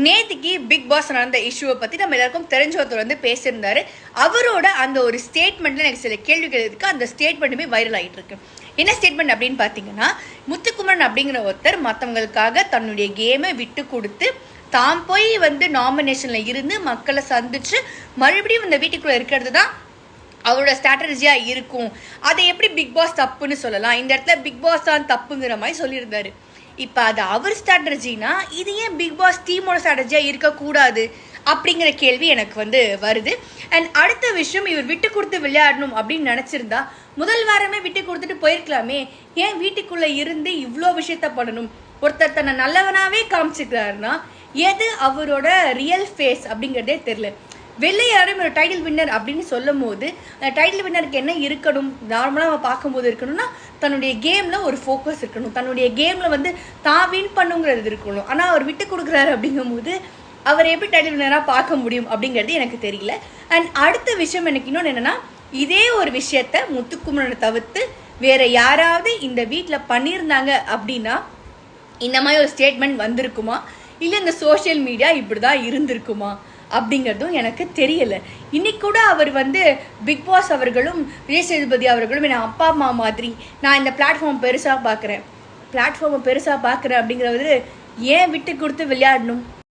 நேத்திக்கு big pass நடந்த இஷ்யூவை பற்றி நம்ம எல்லாருக்கும் தெரிஞ்ச ஒருத்தர் வந்து பேசியிருந்தாரு. அவரோட அந்த ஒரு ஸ்டேட்மெண்ட்ல எனக்கு சில கேள்விகள் இருக்கு. அந்த ஸ்டேட்மெண்ட்டுமே வைரல் ஆகிட்டு இருக்கு. என்ன ஸ்டேட்மெண்ட் அப்படின்னு பார்த்தீங்கன்னா, முத்துக்குமரன் அப்படிங்கிற ஒருத்தர் மற்றவங்களுக்காக தன்னுடைய கேமை விட்டு கொடுத்து தாம் போய் வந்து நாமினேஷனில் இருந்து மக்களை சந்திச்சு மறுபடியும் இந்த வீட்டுக்குள்ளே இருக்கிறது தான் அவரோட ஸ்ட்ராட்டஜியாக இருக்கும். அதை எப்படி பிக் பாஸ் தப்புன்னு சொல்லலாம்? இந்த இடத்துல பிக் பாஸ் தான் தப்புங்கிற மாதிரி சொல்லியிருந்தாரு. இப்போ அது அவர் ஸ்ட்ராட்டஜினா இது ஏன் பிக் பாஸ் டீமோட ஸ்ட்ராட்டஜியாக இருக்கக்கூடாது அப்படிங்கிற கேள்வி எனக்கு வந்து வருது. அண்ட் அடுத்த விஷயம், இவர் விட்டு கொடுத்து விளையாடணும் அப்படின்னு நினச்சிருந்தா முதல் வாரமே விட்டு கொடுத்துட்டு போயிருக்கலாமே. ஏன் வீட்டுக்குள்ளே இருந்து இவ்வளோ விஷயத்த பண்ணணும்? ஒருத்தர் தன்னை நல்லவனாகவே காமிச்சிக்கிறாருன்னா எது அவரோட ரியல் ஃபேஸ் அப்படிங்கிறதே தெரில. வெளில யாரும் ஒரு டைட்டில் வின்னர் அப்படின்னு சொல்லும் போது அந்த டைட்டில் வின்னருக்கு என்ன இருக்கணும்? நார்மலாக நம்ம பார்க்கும்போது இருக்கணும்னா தன்னுடைய கேமில் ஒரு ஃபோக்கஸ் இருக்கணும், தன்னுடைய கேமில் வந்து தான் வின் பண்ணுங்கிறது இருக்கணும். ஆனால் அவர் விட்டு கொடுக்குறாரு அப்படிங்கும்போது அவர் எப்படி டைட்டில் வின்னராக பார்க்க முடியும் அப்படிங்கிறது எனக்கு தெரியல. அண்ட் அடுத்த விஷயம் எனக்கு இன்னொன்று என்னென்னா, இதே ஒரு விஷயத்த முத்துக்குமரனை தவிர்த்து வேற யாராவது இந்த வீட்டில் பண்ணியிருந்தாங்க அப்படின்னா இந்த மாதிரி ஒரு ஸ்டேட்மெண்ட் வந்திருக்குமா, இல்லை இந்த சோஷியல் மீடியா இப்படி தான் இருந்திருக்குமா அப்படிங்கிறதும் எனக்கு தெரியல. இன்னைக்கு கூட அவர் வந்து பிக் பாஸ் அவர்களும் விஜய் சேதுபதி அவர்களும் என் அப்பா அம்மா மாதிரி நான் இந்த பிளாட்ஃபார்ம் பெருசாக பார்க்குறேன் அப்படிங்கிறது ஏன் விட்டு கொடுத்து விளையாடணும்?